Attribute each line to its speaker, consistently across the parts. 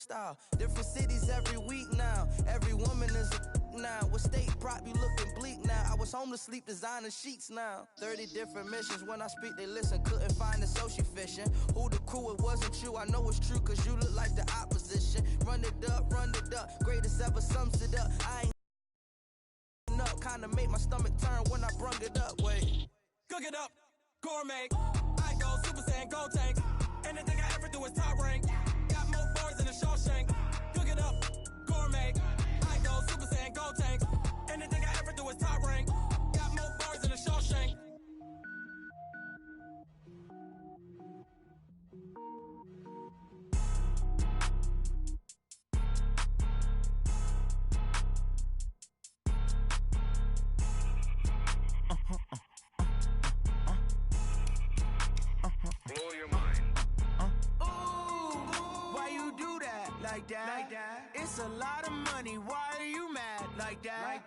Speaker 1: Style. Different cities every week now. Every woman is a now. What state prop you looking bleak now? I was home to sleep designer sheets now. 30 different missions. When I speak, they listen. Couldn't find the social fishing. Who the crew? It wasn't you. I know it's true, cause you look like the opposition. Run it up, run it up. Greatest ever sums it up. I ain't up. Kinda make my stomach turn when I brung it up. Wait.
Speaker 2: Cook it up. Gourmet. I go Super Saiyan Gold Tank. Anything I ever do is top rank. Got more bars than a Shawshank. Cook it up, gourmet. I go Super Saiyan Gold Tank. Anything I ever do is top rank. Got more bars than a Shawshank.
Speaker 3: Blow your mind.
Speaker 4: Like that. It's a lot of money. Why are you mad like that?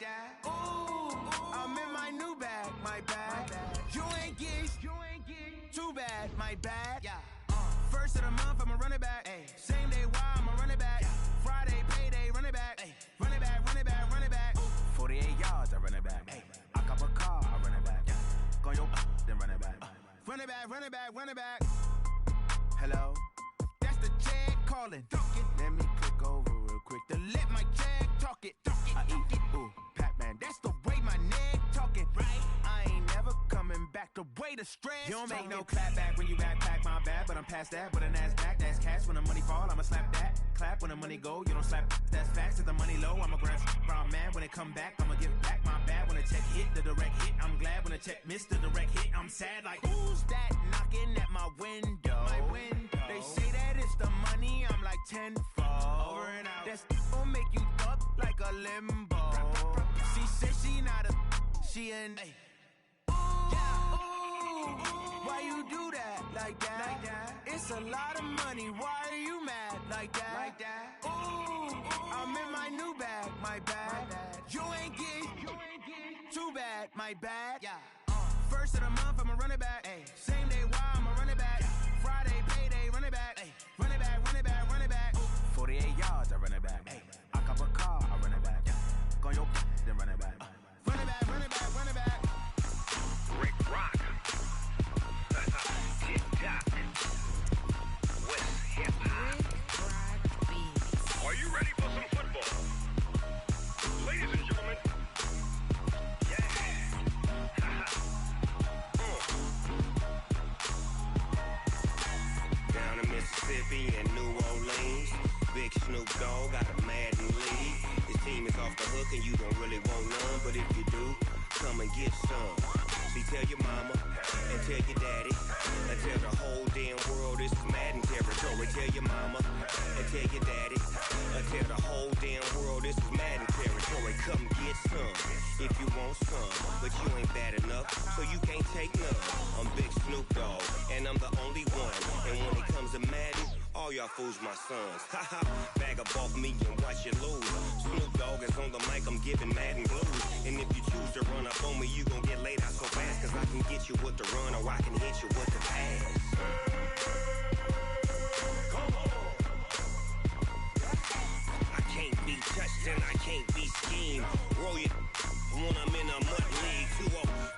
Speaker 4: Ooh, I'm in my new bag, my bag. You ain't geeks, too bad, my bad. Yeah. First of the month, I'ma run it back. Ay. Same day, why I'ma run it back. Yeah. Friday, payday, run it back. Ay. Run it back, run it back, run it back. 48 yards, I run it back. Ay. I cop a car, I run it back. Yeah. Go your then run it back. Run it back, run it back, run it back. Hello? That's the check calling. Let me click over real quick to let my check talk it. I eat it, ooh, Pac-Man. That's the way my neck talking. Right? I ain't never coming back the way the stress. You don't make no clap back when you backpack, my bad. But I'm past that with a NASDAQ. That's cash when the money fall, I'ma slap that. Clap when the money go, you don't slap. That's facts. If the money low, I'ma grab brown man. When it come back, I'ma give back my bad. When the check hit, the direct hit. I'm glad when the check missed the direct hit. I'm sad like, who's that knocking at my window? My window. They say that it's the money, I'm like tenfold. Over and out. That's gon' make you up like a limbo. She said she not a, she an. Yeah. Ooh, why you do that like that? It's a lot of money. Why are you mad like that? Ooh, I'm in my new bag, my bag. You ain't geek, too bad, my bad. Yeah. First of the month, I'ma run it back. Ay. Same day, why I'ma run it back. Friday, payday, run it back. Ay. Run it back, run it back, run it back. 48 yards, I run it back. Ay. I cop a car, I run it back. Yeah. Go your then run it back. Run it back, run it back, run it back.
Speaker 3: Rick Rock. TikTok. West Hip Hop. Are you ready for some football? Ladies and gentlemen. Yeah. Down in Mississippi and New Orleans, Big Snoop Dogg got a Madden lead. His team is off the hook and you don't really want none, but if you do, come and get some. See, tell your mama and tell your daddy and tell the whole damn world this is Madden territory. Tell your mama and tell your daddy and tell the whole damn world this is Madden territory. Come get some if you want some, but you ain't bad enough, so you can't take none. I'm Big Snoop Dogg and I'm the only one, and when it comes to Madden, all y'all fools my sons. Haha, bag up off me and watch you lose. Snoop Dogg is on the mic, I'm giving Madden blues. And if you choose to run up on me, you gon' get laid out so fast, cause I can get you with the run or I can hit you with the pass. Come on. I can't be touched and I can't be schemed. Roll you when I'm in a mud league. 2-0,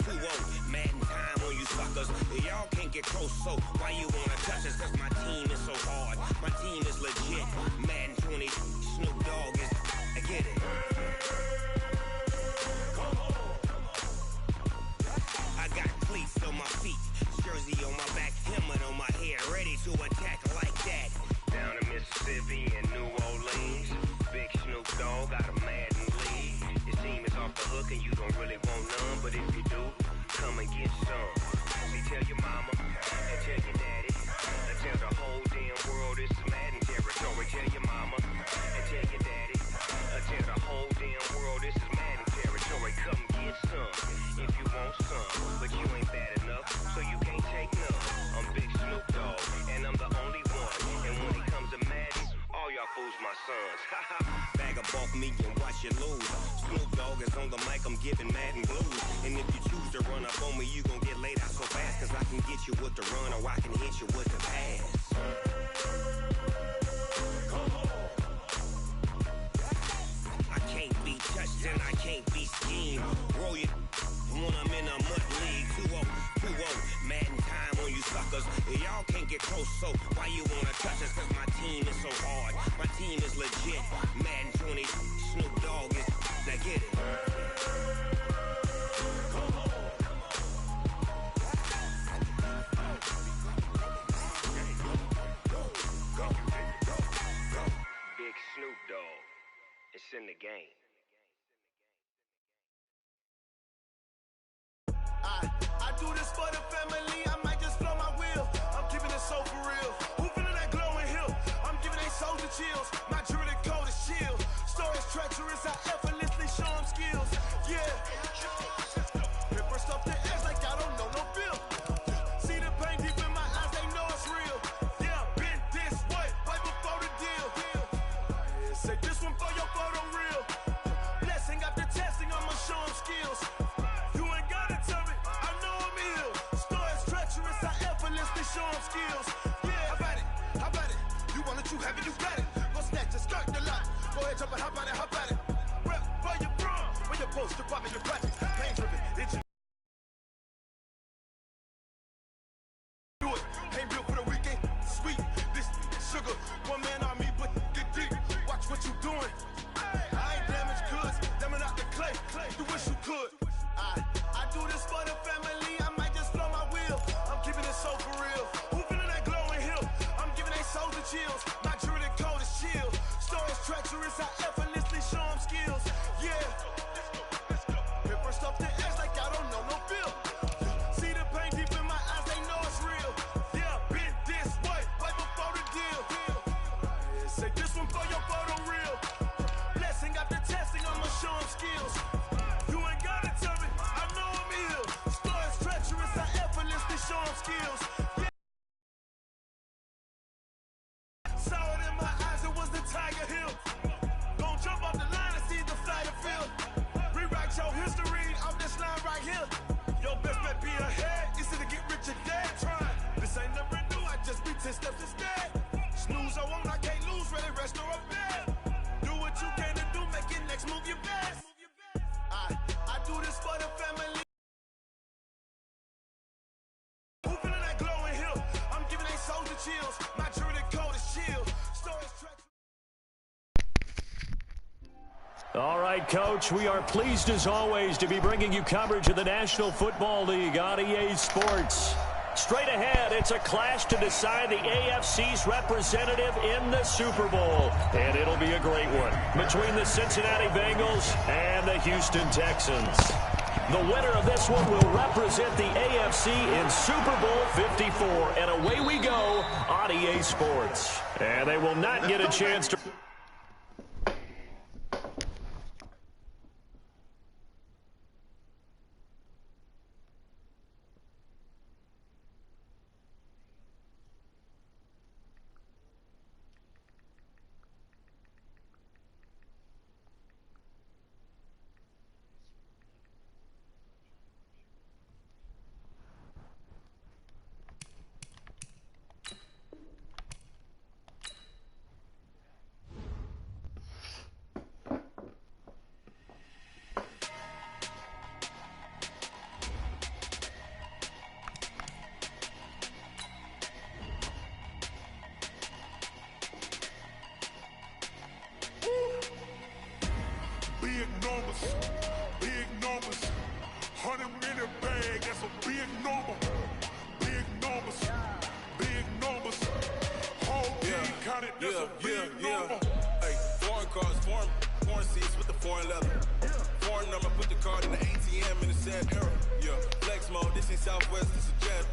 Speaker 3: 2-0, Madden time on you suckers. Y'all can't get close, so why you wanna touch us? Cause my team is so hard, my team is legit. Madden 20, Snoop Dogg is, I get it. Come on. I got cleats on my feet, jersey on my back, helmet on my head, ready to attack like that. Down in Mississippi and New Orleans, Big Snoop Dogg got a Madden lead. His team is off the hook and you don't really want none, but if you do, come and get some. See, tell your mama and tell your daddy and tell the whole damn world this is Madden territory. Tell your mama and tell your daddy and tell the whole damn world this is Madden territory. Come get some if you want some, but you ain't bad enough, so you can't take none. I'm Big Snoop Dogg and I'm the only one, and when it comes to Madden, all y'all fools my sons. Bag up off me and watch you lose. Snoop Dogg is on the mic, I'm giving Madden blues. And if you choose to run up on me, you gon' get laid out so fast, cause I can get you with the run or I can hit you with the pass. Come on. team is legit. Madden 20, Snoop Dogg is, now get it. Big Snoop Dogg, it's in the game.
Speaker 4: I do this for the family, I might just blow my wheel. I'm keeping it so for real. Who feeling that glowing hill? I'm giving they soldier chills. My jewelry code is chill. Stories treacherous, I effortlessly show them skills. Yeah. Paper stuff the edge like I don't know no bill. See the pain deep in my eyes, they know it's real. Yeah, been this way, way before the deal. Say this one for your photo real. Blessing after testing, I'ma show them skills. Show them skills. Yeah, how about it? You want it, you have it, you got it. Go snatch it, skirt the lot. Go ahead, jump it, hop on it. Rep for your prom, when you're supposed to pop in your project. Pain driven, itchy. Do it, ain't built for the weekend. Sweet, this sugar. One man on me, but get deep. Watch what you doing. I ain't damaged goods, them are not the clay. You wish you could. I do this for the family. I might just blow my wheel. I'm keeping it so for real. Who feeling that glowing hill? I'm giving they soldier chills. My jewelry code is chill. Stories treacherous, I effortlessly show them skills. Yeah. Paper stuff the edge like I don't know no bill. See the pain deep in my eyes, they know it's real. Yeah, been this way, way before the deal. Say this one for your photo real. Blessing after testing, I'ma show them skills. You ain't gotta tell me, I know I'm ill. Stories treacherous, I effortlessly show them skills. Saw it in my eyes, it was the Tiger Hill. Gon' jump off the line and see the flyer field. Rewrite your history off this line right here. Your best bet be ahead, easy to get rich or dead trying. This ain't never new, I just be 10 steps instead. Snooze I won't, I can't lose, ready, rest or a bed. Do what you can to do, make it next move your best. I do this for the family. Who feeling that glowing hill? I'm giving they soldier chills. My jewelry code is chill. Stories
Speaker 5: All right, Coach, we are pleased as always to be bringing you coverage of the National Football League on EA Sports. Straight ahead, it's a clash to decide the AFC's representative in the Super Bowl. And it'll be a great one between the Cincinnati Bengals and the Houston Texans. The winner of this one will represent the AFC in Super Bowl 54. And away we go on EA Sports. And they will not get a chance to...
Speaker 6: Big numbers, 100 in the bag, that's a big number. Big numbers, whole team counted, that's a big number.
Speaker 7: Hey, foreign cars, foreign seats with the foreign leather. Foreign number, put the card in the ATM in the sad era. Yeah, flex mode, this ain't Southwest, this is jet.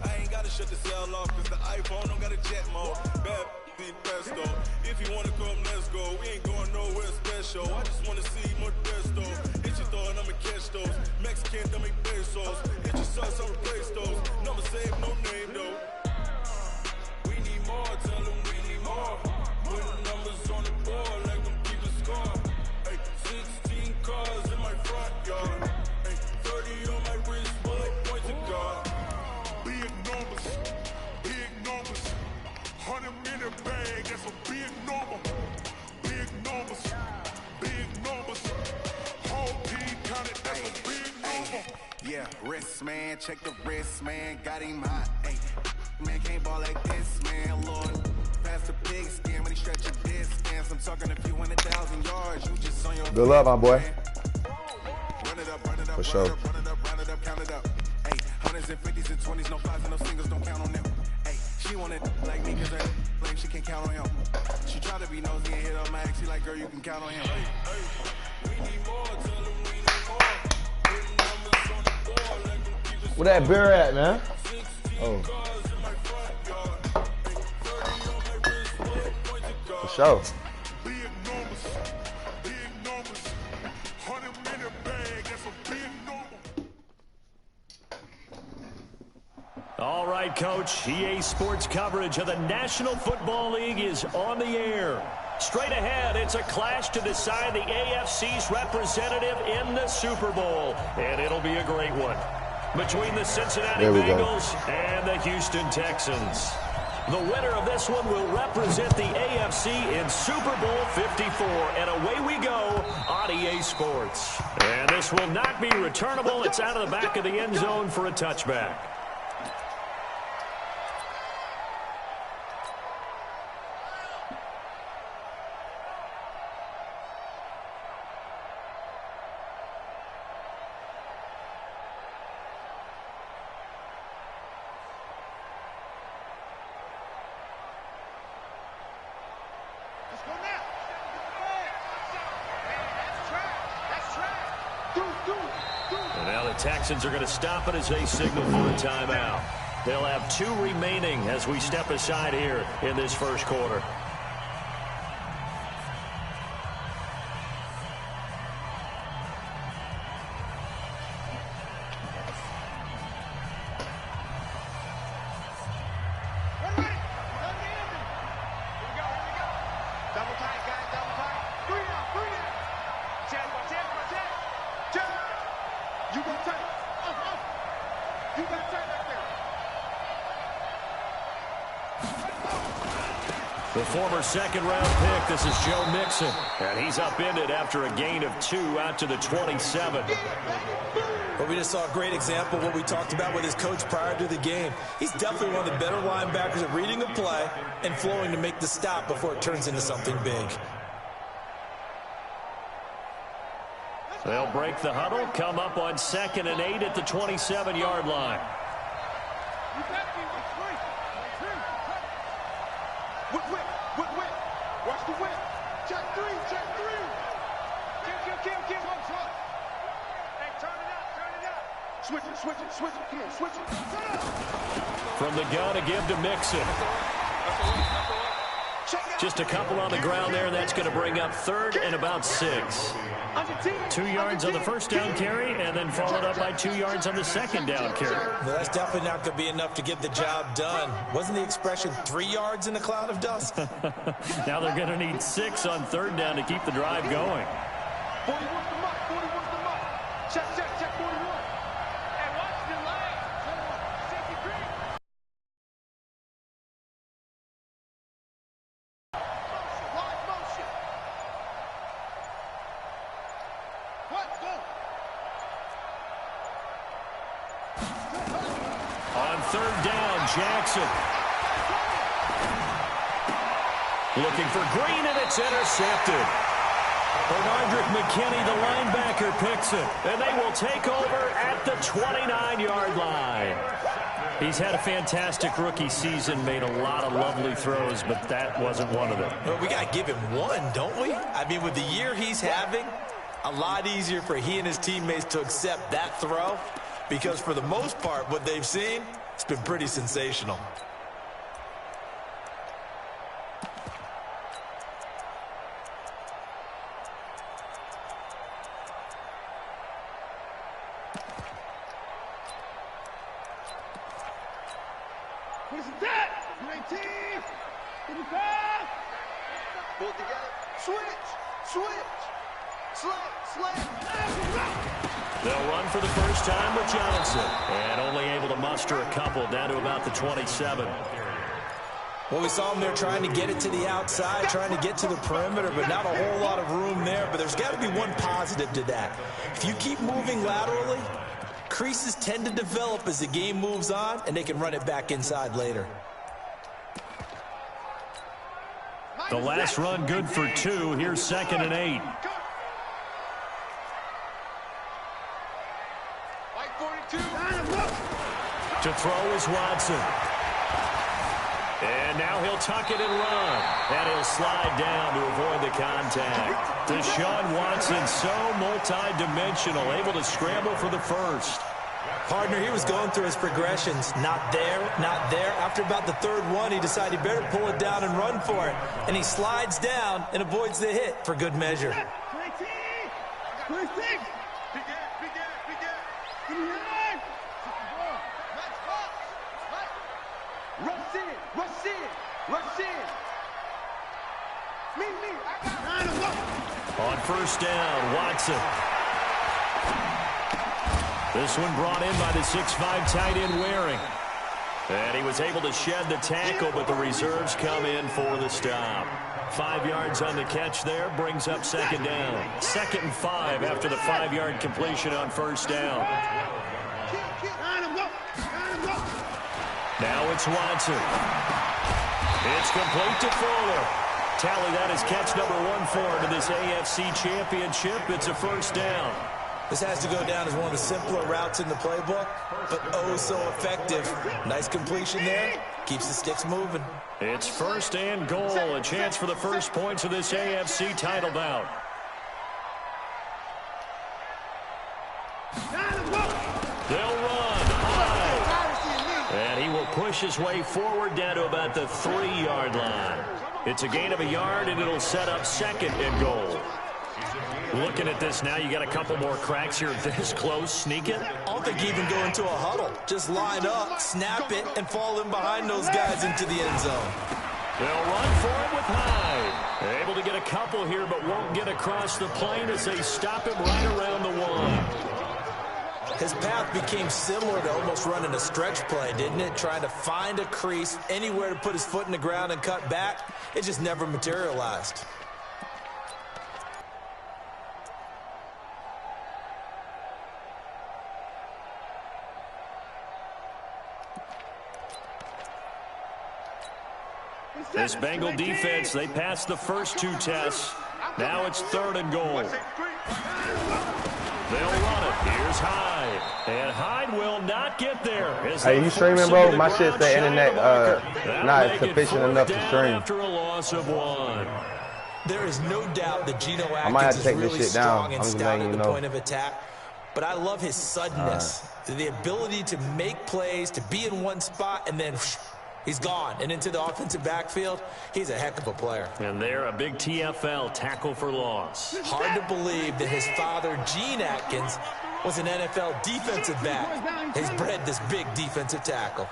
Speaker 7: I ain't gotta shut the cell off, cause the iPhone don't got a jet mode. Bad be pesto. If you wanna come, let's go. We ain't going nowhere special. I just wanna see more pesto. Hit your thought, I'ma catch those. Mexican, dummy pesos. Hit your sauce, I'ma replace those. Number save, no name though. We need more, tell them we need more. Put the numbers on the board, like them people score. Hey, 16 cars in my front yard. Hey, 30 on my wrist, bullet point to God.
Speaker 6: Big numbers, 100 in the bag, that's a big number. Big numbers, whole team counted, that's a big number.
Speaker 8: Yeah, wrist man, check the wrist man, got him hot. Ayy, man can't ball like this, man. Lord, pass the pig skin when he stretch a disc, talking a few 100,000 yards. You just on your
Speaker 9: Good luck, my boy.
Speaker 8: Run it up, run it up,
Speaker 9: For sure.
Speaker 8: run it up, run it up, count it up. Hey, 100s and 50s and 20s, no 5s and no singles, don't count on them. Hey, she wanted like me cause her like she can't count on him. She tried to be nosy and hit up my ex. She like, girl, you can count on him. We need more, tell them we need more. Putting numbers on the board, let them keep us.
Speaker 9: Where that beer at, man? Oh. For sure.
Speaker 6: Big numbers, big numbers. 100-minute bag, that's a big number.
Speaker 5: All right, Coach. EA Sports coverage of the National Football League is on the air. Straight ahead, it's a clash to decide the AFC's representative in the Super Bowl. And it'll be a great one. Between the Cincinnati Bengals and the Houston Texans. The winner of this one will represent the AFC in Super Bowl 54. And away we go on EA Sports. And this will not be returnable. It's out of the back of the end zone for a touchback. And now the Texans are going to stop it as they signal for a timeout. They'll have 2 remaining as we step aside here in this first quarter. The former second-round pick, this is Joe Mixon. And he's upended after a gain of 2 out to the 27.
Speaker 10: But we just saw a great example of what we talked about with his coach prior to the game. He's definitely one of the better linebackers at reading a play and flowing to make the stop before it turns into something big.
Speaker 5: They'll break the huddle, come up on 2nd and 8 at the 27-yard line.
Speaker 4: Watch the whip. Check 3, check 3. Kill. Hey, turn it up. Switch it. Come on, switch it.
Speaker 5: From the gun to give to Mixon. Just a couple on the ground there. That's going to bring up 3rd and about 6. 2 yards on the first down carry, and then followed up by 2 yards on the second down carry.
Speaker 10: Well, that's definitely not going to be enough to get the job done. Wasn't the expression 3 yards in a cloud of dust?
Speaker 5: Now they're going to need 6 on 3rd down to keep the drive going.
Speaker 4: 41's the mark. Check, 41. Hey, watch the line. Safety green. Motion. What? Go.
Speaker 5: On 3rd down, Jackson. Looking for Green, and it's intercepted. Bernardrick McKinney, the linebacker, picks it. And they will take over at the 29-yard line. He's had a fantastic rookie season, made a lot of lovely throws, but that wasn't one of them.
Speaker 10: Well, we got to give him one, don't we? I mean, with the year he's having, a lot easier for he and his teammates to accept that throw, because for the most part, what they've seen, it's been pretty sensational.
Speaker 4: What is that? Great team. To the pass. Pull together. Switch. Slap.
Speaker 5: They'll run for the first time with Johnson. And only able to muster a couple down to about the 27.
Speaker 10: Well, we saw him there trying to get it to the outside, trying to get to the perimeter, but not a whole lot of room there. But there's got to be one positive to that. If you keep moving laterally, creases tend to develop as the game moves on, and they can run it back inside later.
Speaker 5: The last run good for 2. Here's 2nd and 8. To throw is Watson. And now he'll tuck it and run. And he'll slide down to avoid the contact. Deshaun Watson, so multi-dimensional, able to scramble for the first.
Speaker 10: Partner, he was going through his progressions. Not there, not there. After about the 3rd one, he decided he better pull it down and run for it. And he slides down and avoids the hit for good measure.
Speaker 5: On first down, Watson. This one brought in by the 6'5" tight end Waring. And he was able to shed the tackle, but the reserves come in for the stop. 5 yards on the catch there, brings up 2nd down. 2nd and 5 after the 5-yard completion on first down. Now it's Watson. It's complete to Fuller. Tally that as catch number 1 for him in this AFC Championship. It's a first down.
Speaker 10: This has to go down as one of the simpler routes in the playbook, but oh so effective. Nice completion there. Keeps the sticks moving.
Speaker 5: It's 1st and goal. A chance for the first points of this AFC title bout. They'll run high. And he will push his way forward down to about the 3-yard line. It's a gain of a yard, and it'll set up 2nd and goal. Looking at this now, you got a couple more cracks here this close. Sneak it.
Speaker 10: I don't think you even go into a huddle. Just line up, snap it, and fall in behind those guys into the end zone.
Speaker 5: They'll run for it with Hyde. They're able to get a couple here, but won't get across the plane as they stop him right around the 1.
Speaker 10: His path became similar to almost running a stretch play, didn't it? Trying to find a crease, anywhere to put his foot in the ground and cut back. It just never materialized.
Speaker 5: This Bengal defense, they passed the first 2 tests. Now it's 3rd and goal. They'll run it. Here's Hyde. And Hyde will not get there.
Speaker 9: Hey, you streaming, bro? My shit's the internet not sufficient enough to stream.
Speaker 5: After a loss of 1.
Speaker 10: There is no doubt that Geno Atkins is really strong and stout at the point of attack. But I love his suddenness, the ability to make plays, to be in one spot, and then he's gone and into the offensive backfield. He's a heck of a player.
Speaker 5: And they're a big TFL, tackle for loss.
Speaker 10: Hard to believe that his father, Gene Atkins, was an NFL defensive back. He's bred this big defensive tackle.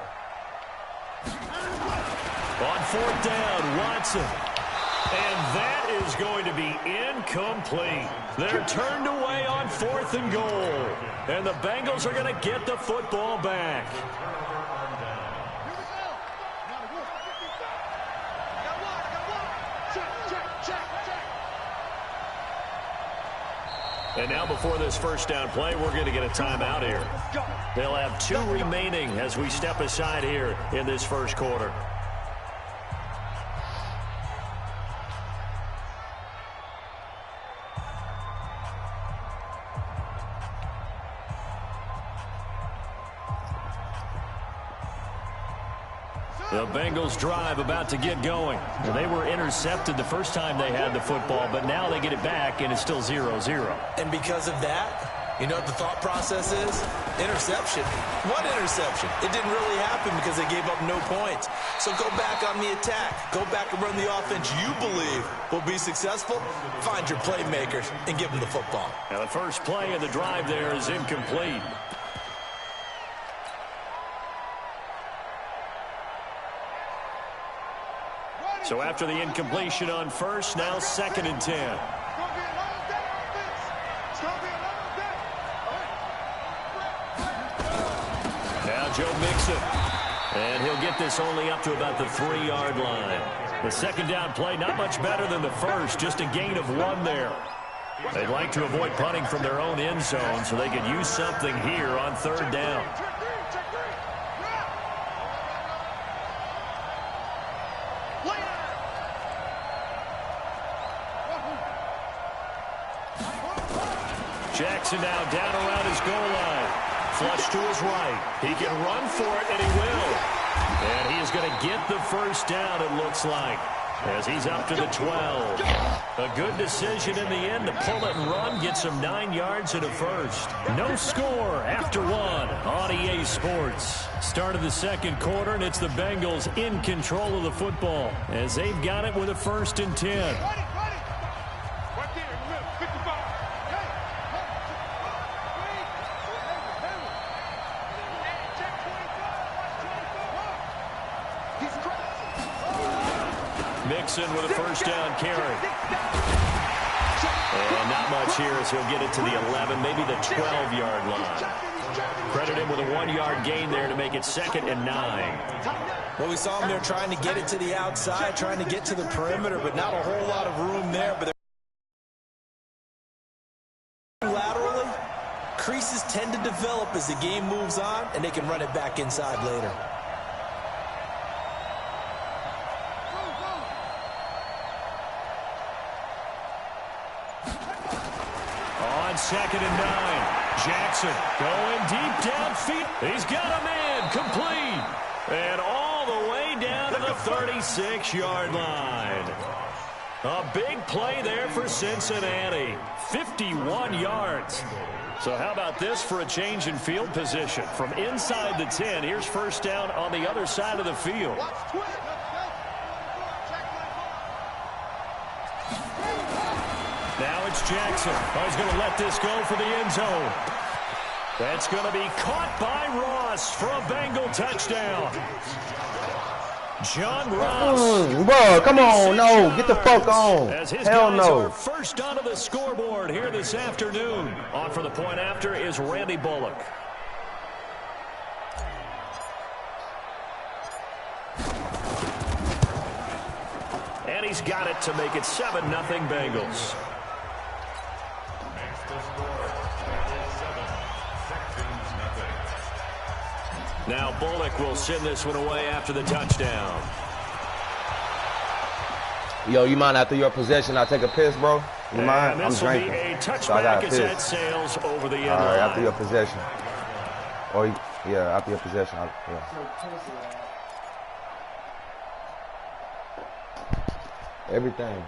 Speaker 5: On 4th down, Watson. And that is going to be incomplete. They're turned away on 4th and goal. And the Bengals are going to get the football back. And now before this first down play, we're going to get a timeout here. They'll have 2 remaining as we step aside here in this first quarter. The Bengals drive about to get going. And they were intercepted the first time they had the football, but now they get it back, and it's still 0-0.
Speaker 10: And because of that, you know what the thought process is? Interception. What interception? It didn't really happen because they gave up no points. So go back on the attack. Go back and run the offense you believe will be successful. Find your playmakers and give them the football.
Speaker 5: Now the first play of the drive there is incomplete. So after the incompletion on first, now 2nd and 10. Now Joe Mixon. And he'll get this only up to about the 3-yard line. The second down play, not much better than the first, just a gain of 1 there. They'd like to avoid punting from their own end zone so they could use something here on 3rd down. Jackson now down around his goal line. Flush to his right. He can run for it, and he will. And he is going to get the first down, it looks like, as he's up to the 12. A good decision in the end to pull it and run, get some 9 yards and a first. No score after 1 on EA Sports. Start of the second quarter, and it's the Bengals in control of the football as they've got it with a 1st and 10. Mixon with a first down carry. And not much here as he'll get it to the 11, maybe the 12-yard line. Credit him with a 1-yard gain there to make it 2nd and 9.
Speaker 10: Well, we saw him there trying to get it to the outside, trying to get to the perimeter, but not a whole lot of room there. But laterally, creases tend to develop as the game moves on, and they can run it back inside later.
Speaker 5: On 2nd and 9, Jackson going deep downfield. He's got a man complete. And all the way down to the 36-yard line. A big play there for Cincinnati. 51 yards. So how about this for a change in field position? From inside the 10, here's first down on the other side of the field. Now it's Jackson. Oh, he's going to let this go for the end zone. That's going to be caught by Ross for a Bengal touchdown. John Ross.
Speaker 9: Bro, come on. No, get the fuck on. Hell no.
Speaker 5: First onto the scoreboard here this afternoon. On for the point after is Randy Bullock. And he's got it to make it 7-0 Bengals. Now Bullock will send this one away after the touchdown.
Speaker 9: Yo, you mind after your possession I take a piss, bro? You mind? I'm drinking.
Speaker 5: Be a touchback as that sails over the end line.
Speaker 9: All right, after your possession. Or, yeah, after your possession. Yeah. Everything.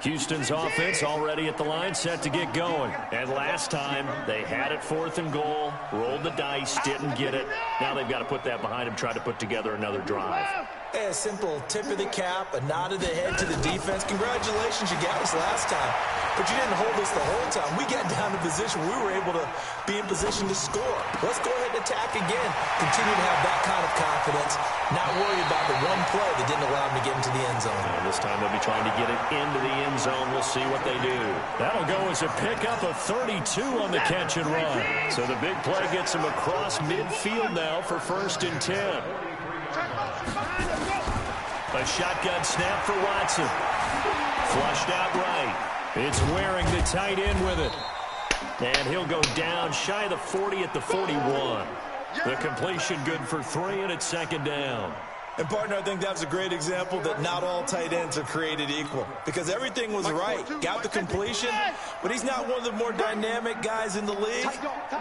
Speaker 5: Houston's offense already at the line, set to get going. And last time, they had it 4th and goal, rolled the dice, didn't get it. Now they've got to put that behind them, try to put together another drive.
Speaker 10: Hey, a simple tip of the cap, a nod of the head to the defense. Congratulations, you got us last time. But you didn't hold us the whole time. We got down to position. We were able to be in position to score. Let's go ahead and attack again. Continue to have that kind of confidence. Not worry about the one play that didn't allow them to get into the end zone.
Speaker 5: And this time they'll be trying to get it into the end zone. We'll see what they do. That'll go as a pickup of 32 on the catch and run. So the big play gets them across midfield now for 1st and 10. A shotgun snap for Watson. Flushed out right. It's Waring the tight end with it. And he'll go down shy of the 40 at the 41. The completion good for 3, and it's 2nd down.
Speaker 10: And, partner, I think that's a great example that not all tight ends are created equal. Because everything was right. Got the completion, but he's not one of the more dynamic guys in the league.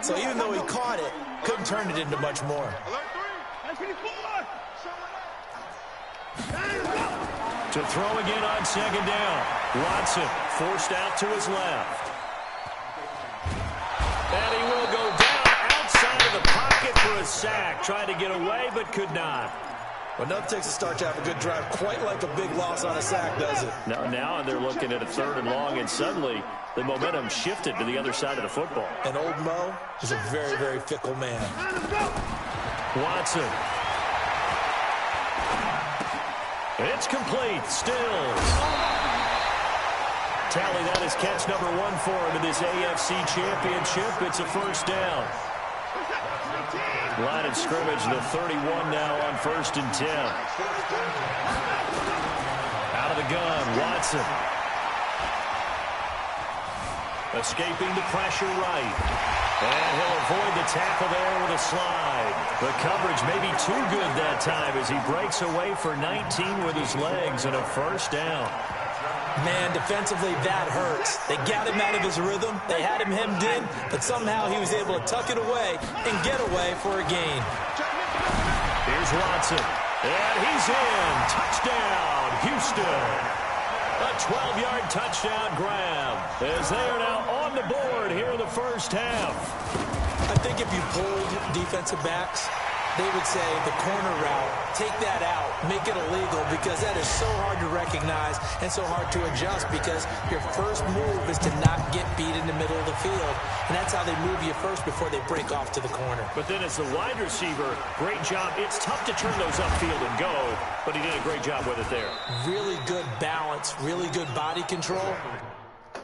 Speaker 10: So even though he caught it, couldn't turn it into much more.
Speaker 5: To throw again on 2nd down. Watson forced out to his left. And he will go down outside of the pocket for a sack. Tried to get away, but could not.
Speaker 10: Well, nothing takes a start to have a good drive quite like a big loss on a sack, does it?
Speaker 5: Now they're looking at a 3rd and long, and suddenly the momentum shifted to the other side of the football.
Speaker 10: And old Mo is a very, very fickle man.
Speaker 5: Watson. It's complete. Stills. Tally that is catch number 1 for him in this AFC Championship. It's a 1st down. Line of scrimmage, the 31 now on 1st and 10. Out of the gun, Watson. Escaping the pressure right. And he'll avoid the tackle there with a slide. The coverage may be too good that time as he breaks away for 19 with his legs and a 1st down.
Speaker 10: Man, defensively, that hurts. They got him out of his rhythm. They had him hemmed in, but somehow he was able to tuck it away and get away for a gain.
Speaker 5: Here's Watson, and he's in. Touchdown, Houston. A 12-yard touchdown grab as they are now on the board here in the first half.
Speaker 10: I think if you pulled defensive backs, they would say the corner route, take that out, make it illegal, because that is so hard to recognize and so hard to adjust, because your first move is to not get beat in the middle of the field, and that's how they move you first before they break off to the corner.
Speaker 5: But then as the wide receiver, great job. It's tough to turn those upfield and go, but he did a great job with it there.
Speaker 10: Really good balance, really good body control.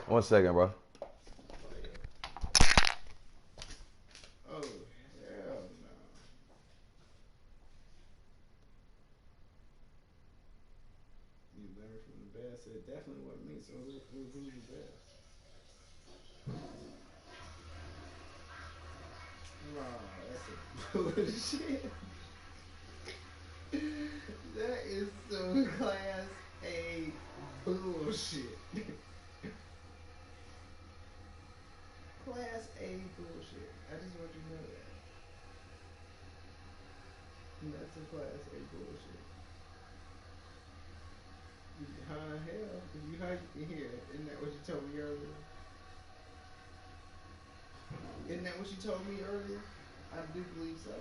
Speaker 9: 1 second, bro.
Speaker 11: Definitely wasn't me, so who's the best? Wow, that's a bullshit. That is some class A bullshit. Class A bullshit. I just want you to know that. That's a class A bullshit. Hell, you how you can hear it. Isn't that what you told me earlier? Isn't that what you told me earlier? I do believe so. I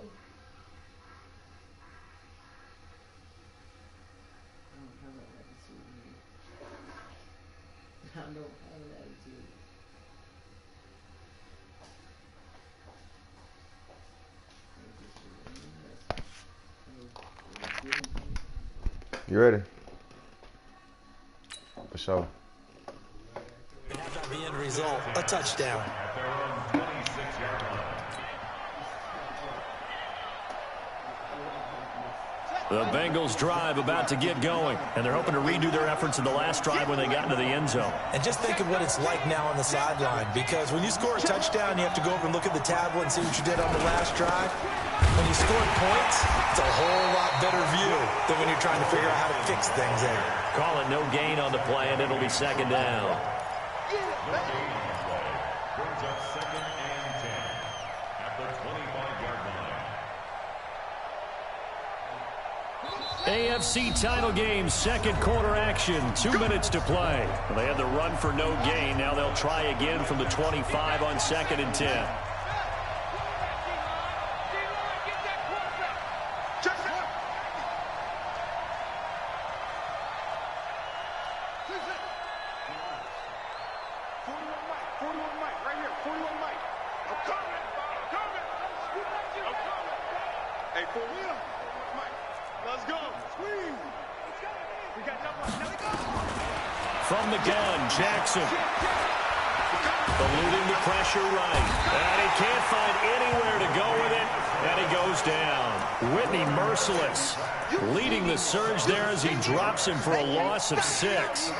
Speaker 11: don't have an attitude in me. I don't have an attitude.
Speaker 9: You ready? For sure.
Speaker 10: And how about the end result? A touchdown.
Speaker 5: The Bengals drive about to get going, and they're hoping to redo their efforts in the last drive when they got into the end zone.
Speaker 10: And just think of what it's like now on the sideline, because when you score a touchdown, you have to go over and look at the tablet and see what you did on the last drive. When you scored points, it's a whole lot better view than when you're trying to figure out how to fix things there.
Speaker 5: Call it no gain on the play, and it'll be second down.
Speaker 6: Brings up 2nd and 10 at the 25-yard line.
Speaker 5: AFC title game, second quarter action, 2 minutes to play. Well, they had the run for no gain. Now they'll try again from the 25 on 2nd and 10. From the gun, Jackson. Eluding the pressure right. And he can't find anywhere to go with it. And he goes down. Whitney merciless. Leading the surge there as he drops him for a loss of 6.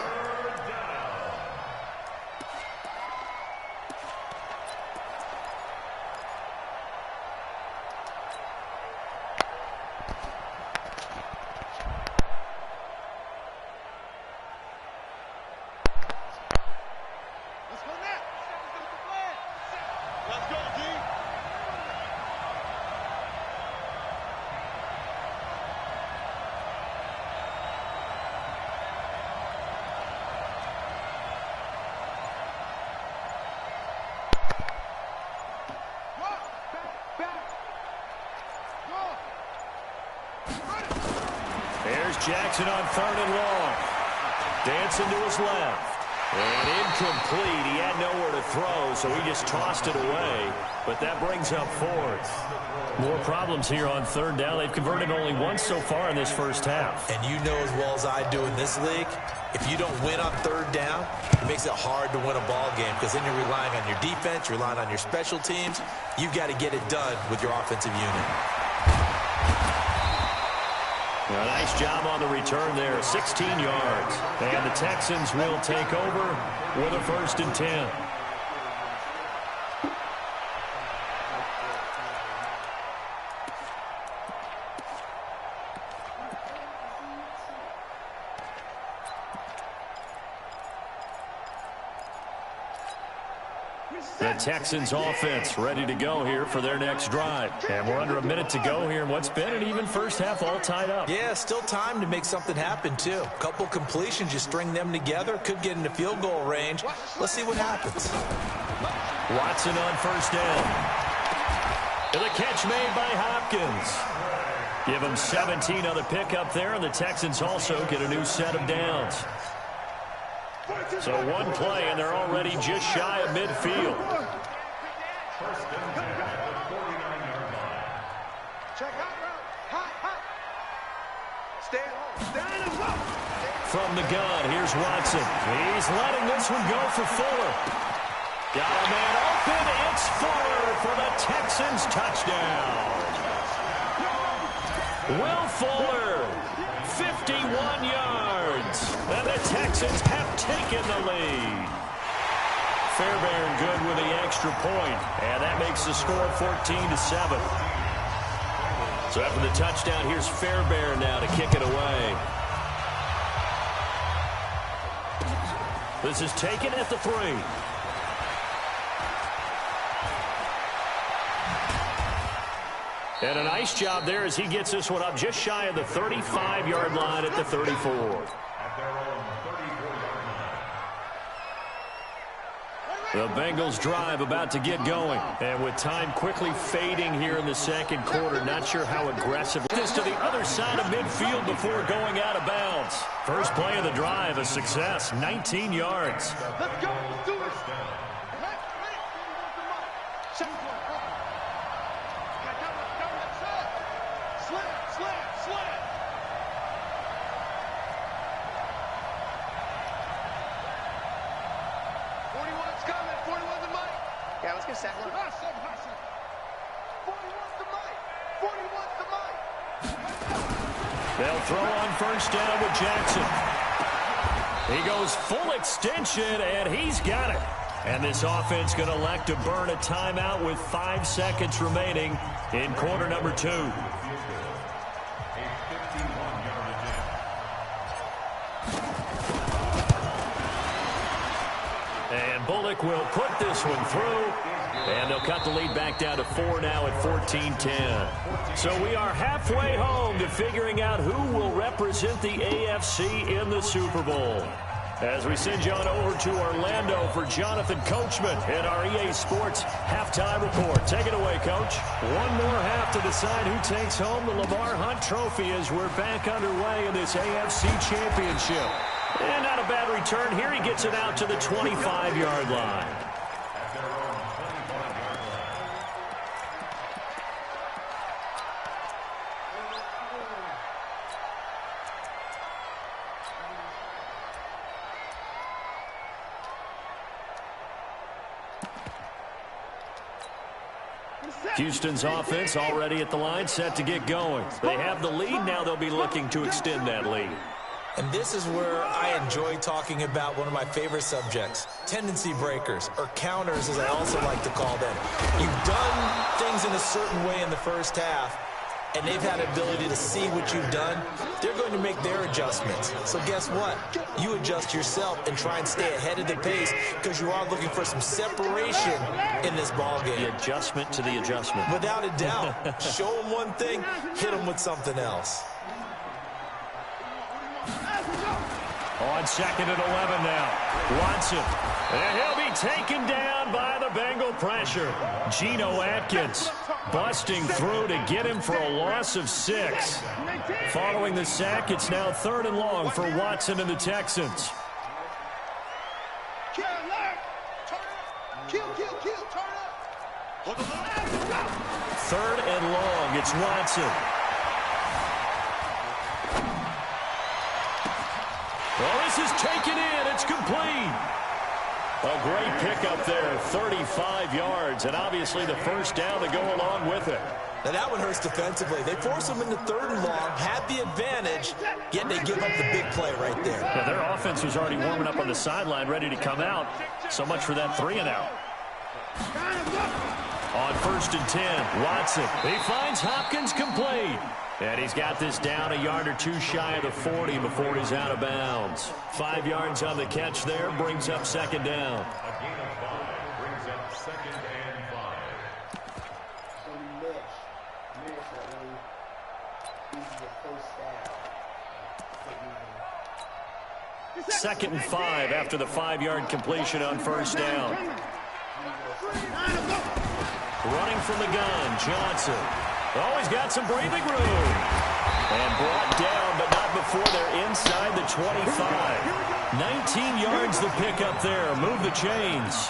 Speaker 5: Jackson on 3rd and long. Dancing to his left. And incomplete. He had nowhere to throw, so he just tossed it away. But that brings up 4th. More problems here on 3rd down. They've converted only once so far in this first half.
Speaker 10: And you know as well as I do in this league, if you don't win on 3rd down, it makes it hard to win a ball game, because then you're relying on your defense, you're relying on your special teams. You've got to get it done with your offensive unit.
Speaker 5: A nice job on the return there, 16 yards. And the Texans will take over with a 1st and 10. The Texans offense ready to go here for their next drive. And we're under a minute to go here in what's been an even first half all tied up.
Speaker 10: Yeah, still time to make something happen, too. A couple completions, you string them together, could get into field goal range. Let's see what happens.
Speaker 5: Watson on first down. And the catch made by Hopkins. Give him 17 on the pickup there, and the Texans also get a new set of downs. So one play, and they're already just shy of midfield. From the gun, here's Watson. He's letting this one go for Fuller. Got a man open. It's Fuller for the Texans touchdown. Will Fuller, 51 yards. And the Texans have taken the lead. Fairbairn good with the extra point, and that makes the score 14-7. So after the touchdown, here's Fairbairn now to kick it away. This is taken at the 3. And a nice job there as he gets this one up just shy of the 35-yard line at the 34. The Bengals drive about to get going. And with time quickly fading here in the second quarter, not sure how aggressive. This to the other side of midfield before going out of bounds. First play of the drive, a success, 19 yards.
Speaker 12: Let's go. Let's do it.
Speaker 13: Yeah, let's get a second. 41's the mic. 41's the mic.
Speaker 5: They'll throw on first down with Jackson. He goes full extension, and he's got it. And this offense going to elect to burn a timeout with 5 seconds remaining in quarter number 2. And Bullock will put this one through. And they'll cut the lead back down to 4 now at 14-10. So we are halfway home to figuring out who will represent the AFC in the Super Bowl. As we send you on over to Orlando for Jonathan Coachman in our EA Sports Halftime Report. Take it away, Coach. One more half to decide who takes home the Lamar Hunt Trophy as we're back underway in this AFC Championship. And not a bad return here. He gets it out to the 25-yard line. Houston's offense already at the line, set to get going. They have the lead. Now they'll be looking to extend that lead.
Speaker 10: And this is where I enjoy talking about one of my favorite subjects, tendency breakers, or counters as I also like to call them. You've done things in a certain way in the first half, and they've had the ability to see what you've done. They're going to make their adjustments. So guess what? You adjust yourself and try and stay ahead of the pace because you are looking for some separation in this ballgame.
Speaker 5: The adjustment to the adjustment.
Speaker 10: Without a doubt. Show them one thing, hit them with something else.
Speaker 5: On second and 11 now. Watson. And he'll be taken down by the Bengal pressure. Geno Atkins busting through to get him for a loss of 6. Following the sack, it's now 3rd and long for Watson and the Texans. Third and long, it's Watson. Well, this is taken in. It's complete. A great pickup there, 35 yards, and obviously the first down to go along with it.
Speaker 10: Now that one hurts defensively. They force them into 3rd and long, had the advantage, yet they give up the big play right there.
Speaker 5: Yeah, their offense was already warming up on the sideline, ready to come out. So much for that 3 and out. On 1st and 10, Watson. He finds Hopkins complete. And he's got this down a yard or 2 shy of the 40 before he's out of bounds. 5 yards on the catch there, brings up 2nd down. 2nd and 5 after the 5-yard completion on first down. Running from the gun, Johnson. Oh, he's got some breathing room. And brought down, but not before they're inside the 25. 19 yards the pick up there. Move the chains.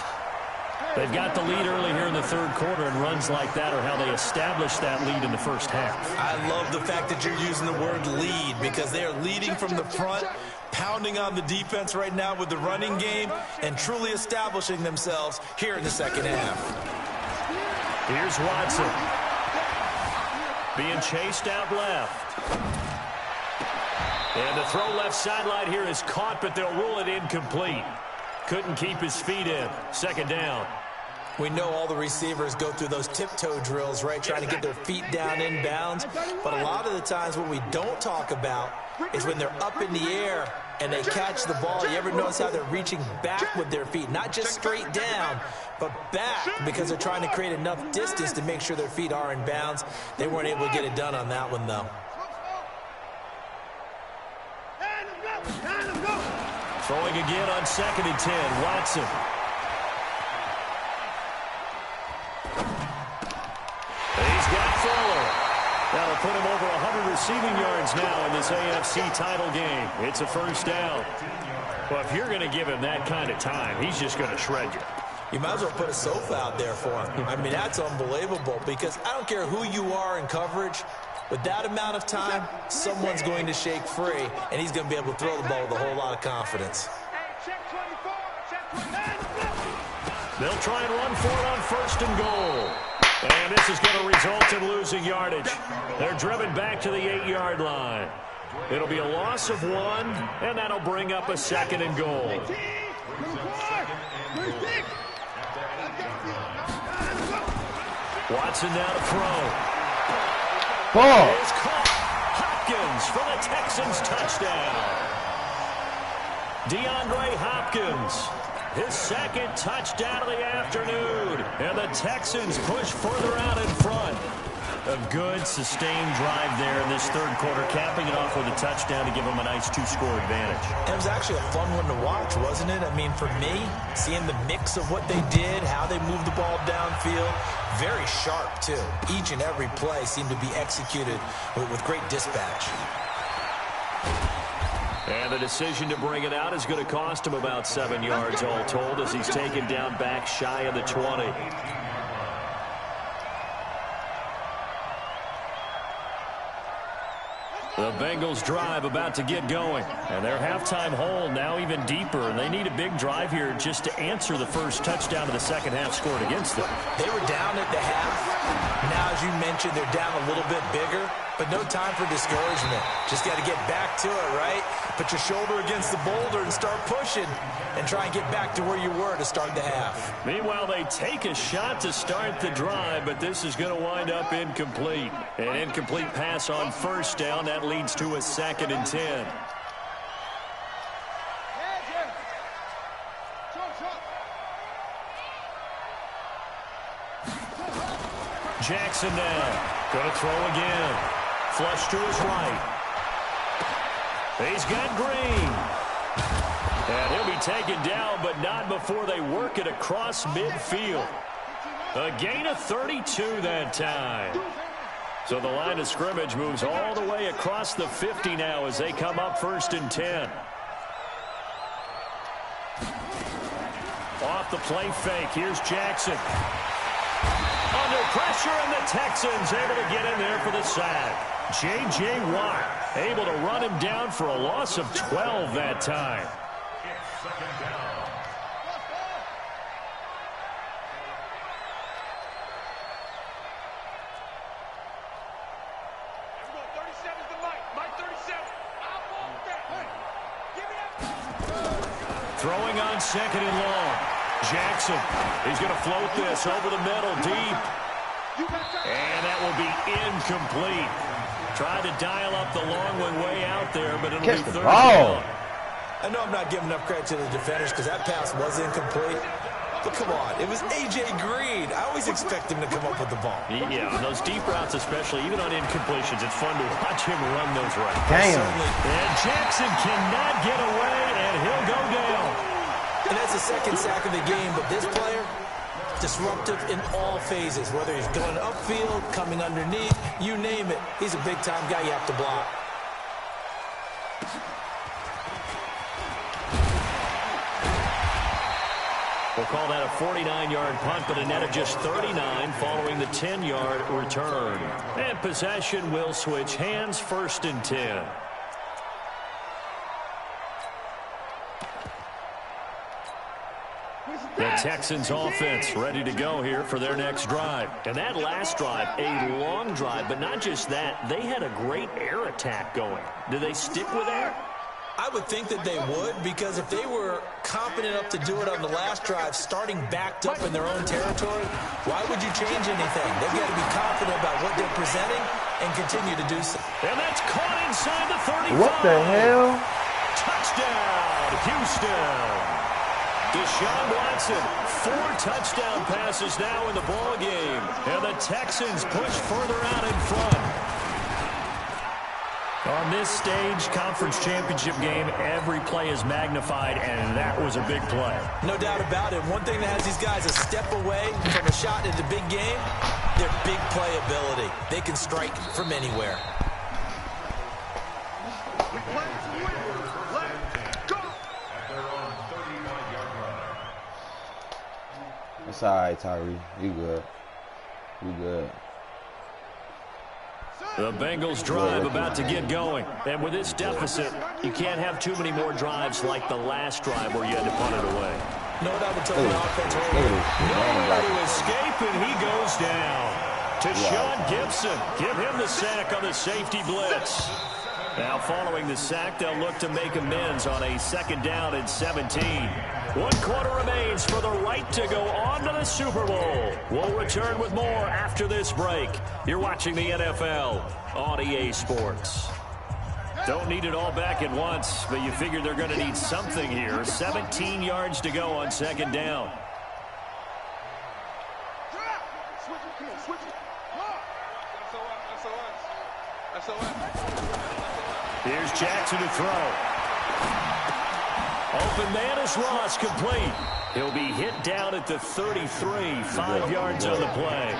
Speaker 5: They've got the lead early here in the third quarter, and runs like that are how they establish that lead in the first half.
Speaker 10: I love the fact that you're using the word lead, because they are leading from the front, pounding on the defense right now with the running game, and truly establishing themselves here in the second half.
Speaker 5: Here's Watson. Being chased out left. And the throw left sideline here is caught, but they'll rule it incomplete. Couldn't keep his feet in. Second down.
Speaker 10: We know all the receivers go through those tiptoe drills, right, trying to get their feet down in bounds. But a lot of the times what we don't talk about is when they're up in the air and they catch the ball. You ever notice how they're reaching back with their feet? Not just straight down, but back, because they're trying to create enough distance to make sure their feet are in bounds. They weren't able to get it done on that one, though.
Speaker 5: Throwing again on 2nd and 10, Watson. He's got Fuller. That'll put him over 100 receiving yards now in this AFC title game. It's a first down. Well, if you're going to give him that kind of time, he's just going to shred you.
Speaker 10: You might as well put a sofa out there for him. I mean, that's unbelievable, because I don't care who you are in coverage. With that amount of time, someone's going to shake free, and he's going to be able to throw the ball with a whole lot of confidence.
Speaker 5: They'll try and run for it on 1st and goal. And this is going to result in losing yardage. They're driven back to the 8-yard line. It'll be a loss of 1, and that'll bring up a 2nd and goal. Watson now to throw.
Speaker 9: Ball.
Speaker 5: Is caught. Hopkins for the Texans touchdown. DeAndre Hopkins, his 2nd touchdown of the afternoon. And the Texans push further out in front. A good, sustained drive there in this third quarter, capping it off with a touchdown to give them a nice 2-score advantage.
Speaker 10: And it was actually a fun one to watch, wasn't it? I mean, for me, seeing the mix of what they did, how they moved the ball downfield, very sharp, too. Each and every play seemed to be executed with great dispatch.
Speaker 5: And the decision to bring it out is going to cost him about 7 yards all told, as he's taken down back shy of the 20. The Bengals drive about to get going, and their halftime hole now even deeper, and they need a big drive here just to answer the first touchdown of the second half scored against them.
Speaker 10: They were down at the half. Now, as you mentioned, they're down a little bit bigger, but no time for discouragement. Just got to get back to it, right? Put your shoulder against the boulder and start pushing and try and get back to where you were to start the half.
Speaker 5: Meanwhile, they take a shot to start the drive, but this is going to wind up incomplete. An incomplete pass on first down. That leads to a 2nd and 10. Jackson now. Going to throw again. Flush to his right. He's got Green. And he'll be taken down, but not before they work it across midfield. A gain of 32 that time. So the line of scrimmage moves all the way across the 50 now as they come up 1st and 10. Off the play fake. Here's Jackson. Under pressure, and the Texans able to get in there for the sack. J.J. Watt able to run him down for a loss of 12 that time. Throwing on 2nd and long. Jackson, he's going to float this over the middle deep. And that will be incomplete. Tried to dial up the long one way out there, but it'll be 3rd down.
Speaker 10: I know I'm not giving enough credit to the defenders because that pass was incomplete. But come on, it was A.J. Green. I always expect him to come up with the ball.
Speaker 5: Yeah, on those deep routes especially, even on incompletions, it's fun to watch him run those routes.
Speaker 9: Damn.
Speaker 5: And Jackson cannot get away, and he'll go down.
Speaker 10: And that's the second sack of the game, but this player, disruptive in all phases, whether he's going upfield, coming underneath, you name it. He's a big-time guy you have to block.
Speaker 5: We'll call that a 49-yard punt, but a net of just 39 following the 10-yard return. And possession will switch hands, 1st and 10. The Texans offense ready to go here for their next drive. And that last drive, a long drive, but not just that, they had a great air attack going. Do they stick with that?
Speaker 10: I would think that they would, because if they were confident enough to do it on the last drive, starting backed up in their own territory, why would you change anything? They've got to be confident about what they're presenting and continue to do so.
Speaker 5: And that's caught inside the 35.
Speaker 9: What the hell?
Speaker 5: Touchdown, Houston. Deshaun Watson, 4 touchdown passes now in the ball game, and the Texans push further out in front. On this stage, conference championship game, every play is magnified, and that was a big play.
Speaker 10: No doubt about it. One thing that has these guys a step away from a shot in the big game, their big play ability. They can strike from anywhere.
Speaker 9: It's all right, Tyree. You good. You good.
Speaker 5: The Bengals drive about to get going. And with this deficit, you can't have too many more drives like the last drive where you had to punt it away.
Speaker 10: No doubt until the offense
Speaker 5: nowhere to escape, and he goes down. To Sean Gibson. Give him the sack on the safety blitz. Now following the sack, they'll look to make amends on a 2nd down and 17. 1 quarter remains for the right to go on to the Super Bowl. We'll return with more after this break. You're watching the NFL on EA Sports. Don't need it all back at once, but you figure they're going to need something here. 17 yards to go on 2nd down. Here's Jackson to throw. Open man is Ross, complete. He'll be hit down at the 33, 5 yards on the play.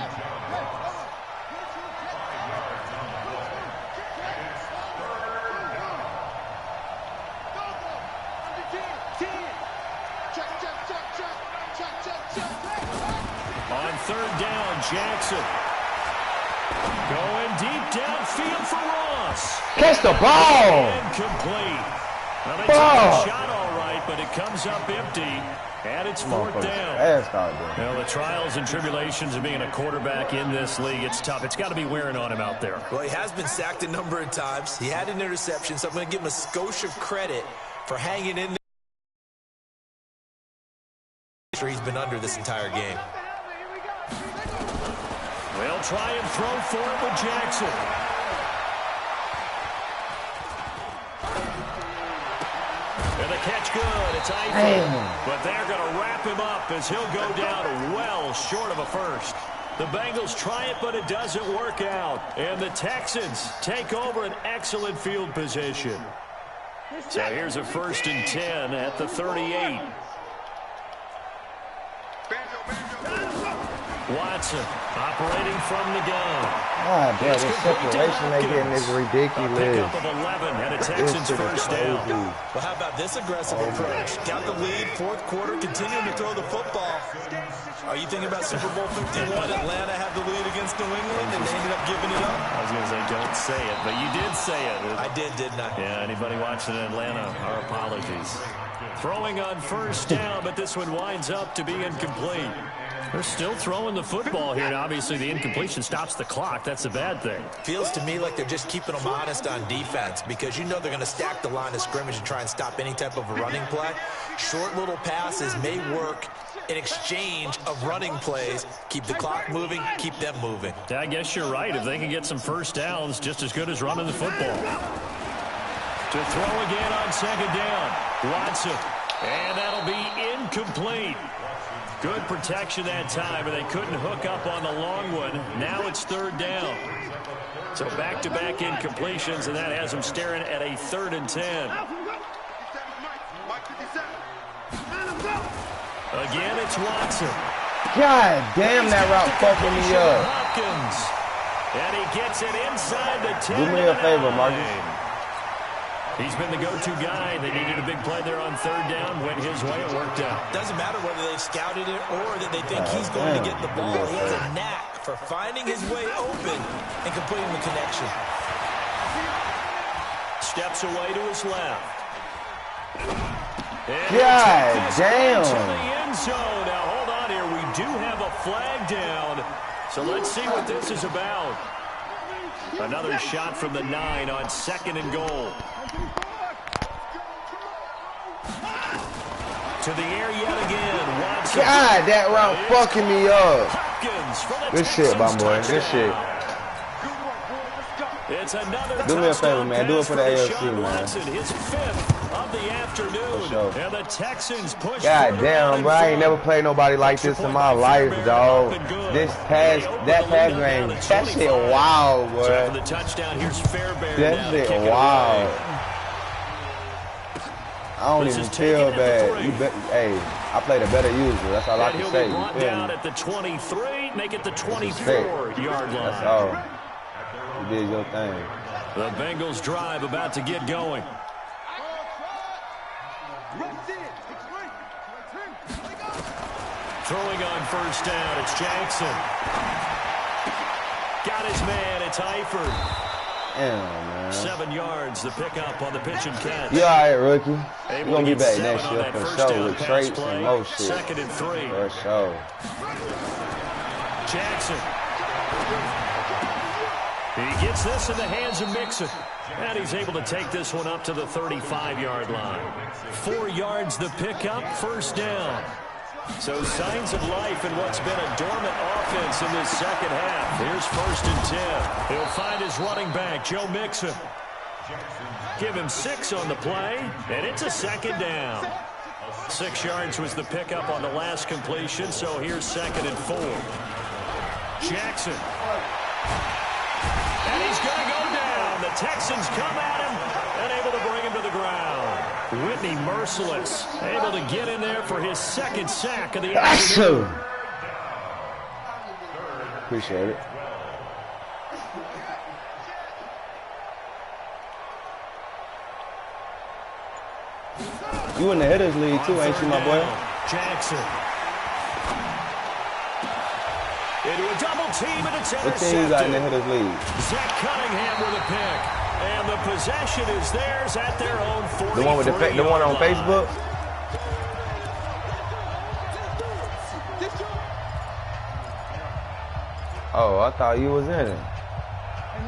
Speaker 5: On 3rd down, Jackson. Going deep downfield for Ross.
Speaker 9: Catch the ball.
Speaker 5: Incomplete. Well, they took a shot all right, but it comes up empty, and it's 4th down. Well, the trials and tribulations of being a quarterback in this league, it's tough. It's got to be wearing on him out there.
Speaker 10: Well, he has been sacked a number of times. He had an interception, so I'm going to give him a skosh of credit for hanging in there. He's been under this entire game.
Speaker 5: They'll try and throw for it with Jackson. And the catch good. It's Eifel. But they're going to wrap him up as he'll go down well short of a first. The Bengals try it, but it doesn't work out. And the Texans take over an excellent field position. So here's a 1st and 10 at the 38. Watson operating from the gun.
Speaker 9: God damn, the separation they getting is ridiculous.
Speaker 5: Pickup of 11 and a Texans 1st down.
Speaker 10: Well, how about this aggressive approach? Got the lead, 4th quarter, continuing to throw the football. Are you thinking about Super Bowl 51? Atlanta had the lead against New England, and they ended up giving it up?
Speaker 5: I was going to say, don't say it, but you did say it.
Speaker 10: I did, didn't I?
Speaker 5: Yeah, anybody watching in Atlanta, our apologies. Throwing on 1st down, but this one winds up to be incomplete. They're still throwing the football here, and obviously the incompletion stops the clock. That's a bad thing.
Speaker 10: Feels to me like they're just keeping them honest on defense, because you know they're going to stack the line of scrimmage and try and stop any type of a running play. Short little passes may work in exchange of running plays. Keep the clock moving, keep them moving.
Speaker 5: I guess you're right. If they can get some 1st downs, just as good as running the football. To throw again on 2nd down. Watson. And that'll be incomplete. Good protection that time, but they couldn't hook up on the long one. Now it's 3rd down. So back-to-back incompletions, and that has them staring at a 3rd and 10. again, it's Watson.
Speaker 9: God damn, that route fucking me up.
Speaker 5: Hopkins. And he gets it inside the 10.
Speaker 9: Do me a favor, Marcus.
Speaker 5: He's been the go-to guy. They needed a big play there on third down. Went his way. It worked out.
Speaker 10: Doesn't matter whether they've scouted it or that they think he's going to get the ball. He has a knack for finding his way open and completing the connection.
Speaker 5: Steps away to his left.
Speaker 9: God damn.
Speaker 5: To the end zone. Now, hold on here. We do have a flag down. So let's see what this is about. Another shot from the 9 on 2nd and goal. To the air yet again. Watson.
Speaker 9: God, that route fucking me up.
Speaker 5: Hopkins for the
Speaker 9: Good shit, my boy.
Speaker 5: Texans
Speaker 9: Good shit.
Speaker 5: It's another
Speaker 9: Do me a favor, man. Do it for the AFC, man.
Speaker 5: Watson, his 5th of the afternoon.
Speaker 9: Sure.
Speaker 5: And the Texans push.
Speaker 9: God damn, bro. I ain't never played nobody like this in my life, dog. That pass range, that shit wild, boy.
Speaker 5: So for the touchdown, here's Fairbairn.
Speaker 9: That shit wild. I don't even feel bad. Hey, I played a better user. That's all I can say.
Speaker 5: He'll be brought down at the 23, make it the 24-yard line.
Speaker 9: That's all. You did your thing.
Speaker 5: The Bengals drive about to get going. Throwing on first down, it's Jackson. Got his man, it's Eifert.
Speaker 9: Damn, man.
Speaker 5: 7 yards, the pickup on the pitch and catch.
Speaker 9: You all right, rookie. You're going to be back next year for sure with traits and more shit.
Speaker 5: 2nd and 3.
Speaker 9: For sure.
Speaker 5: Jackson. He gets this in the hands of Mixon. And he's able to take this one up to the 35-yard line. 4 yards the pickup, first down. So signs of life in what's been a dormant offense in this second half. Here's 1st and 10. He'll find his running back, Joe Mixon. Give him 6 on the play, and it's a 2nd down. 6 yards was the pickup on the last completion, so here's 2nd and 4. Jackson. And he's going to go down. The Texans come at him and able to bring him to the ground. Whitney Merciless able to get in there for his 2nd sack of the afternoon.
Speaker 9: Appreciate it. You in the hitters league too, ain't you, my boy?
Speaker 5: Jackson. Into a double team, and it's intercepted.
Speaker 9: What team you got in the hitters league?
Speaker 5: Zach Cunningham with a pick. And the possession is theirs at their own 43-yard line.
Speaker 9: The one with the one on Facebook? Oh, I thought you was in it.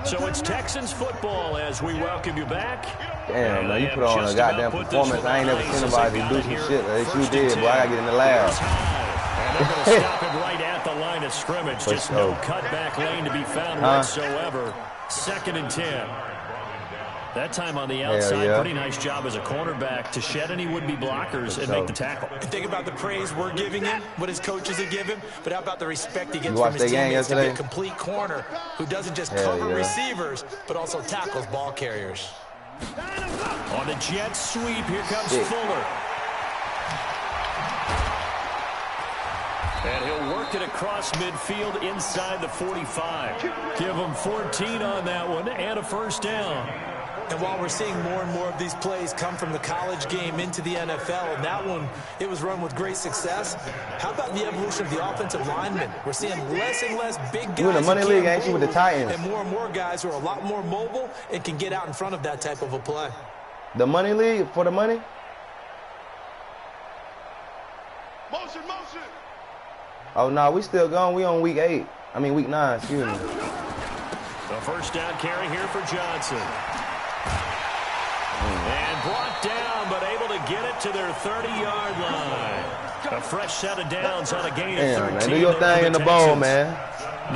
Speaker 5: So it's Texans football as we welcome you back.
Speaker 9: Damn, man, you put on a goddamn performance. I ain't never seen nobody do some shit that you did, boy. I gotta get in the lab.
Speaker 5: And they're going to stop him right at the line of scrimmage. Just no cutback lane to be found whatsoever. 2nd and 10. That time on the outside, pretty nice job as a cornerback to shed any would-be blockers and make the tackle.
Speaker 10: Think about the praise we're giving him, what his coaches are giving, but how about the respect he gets from his teammates to be a complete corner who doesn't just cover receivers, but also tackles ball carriers.
Speaker 5: On the jet sweep, here comes Fuller. And he'll work it across midfield inside the 45. Give him 14 on that one and a 1st down.
Speaker 10: And while we're seeing more and more of these plays come from the college game into the NFL, and that one, it was run with great success. How about the evolution of the offensive linemen? We're seeing less and less big guys.
Speaker 9: You in the money league, ain't you, with the Titans?
Speaker 10: And more guys who are a lot more mobile and can get out in front of that type of a play.
Speaker 9: The money league for the money?
Speaker 13: Motion.
Speaker 9: Oh, no, we still going. We on week 8. I mean, week 9, excuse me.
Speaker 5: The 1st down carry here for Johnson. And brought down, but able to get it to their 30-yard line. A fresh set of downs on a gain of 13.
Speaker 9: Man, do your thing in the bowl, man.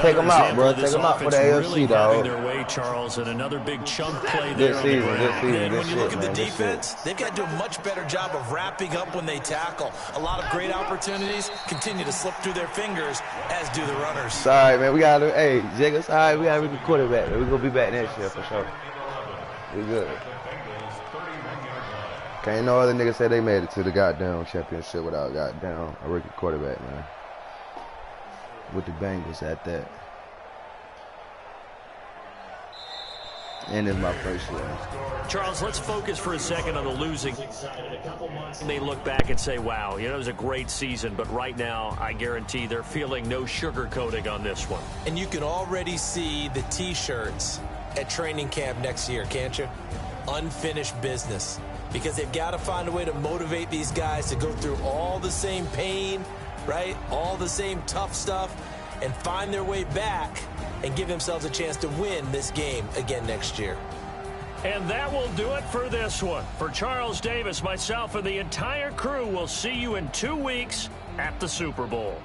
Speaker 9: Take them out, bro. Take them out for the AFC, dog.
Speaker 5: Their way, Charles, and another big chunk play
Speaker 9: there.
Speaker 5: Good
Speaker 9: season.
Speaker 10: And when you look at the defense, they've got to do a much better job of wrapping up when they tackle. A lot of great opportunities continue to slip through their fingers, as do the runners.
Speaker 9: Sorry, man. We got to, hey, Jigga, sorry, we got to be the quarterback. We're going to be back next year for sure. We good. Can't no other nigga say they made it to the goddamn championship without goddamn a rookie quarterback, man. With the Bengals at that. And it's my first year.
Speaker 5: Charles, let's focus for a second on the losing. They look back and say, wow, you know, it was a great season, but right now, I guarantee they're feeling no sugarcoating on this one.
Speaker 10: And you can already see the T-shirts at training camp next year, can't you? Unfinished business. Because they've got to find a way to motivate these guys to go through all the same pain, right? All the same tough stuff, and find their way back and give themselves a chance to win this game again next year.
Speaker 5: And that will do it for this one. For Charles Davis, myself, and the entire crew, we'll see you in 2 weeks at the Super Bowl.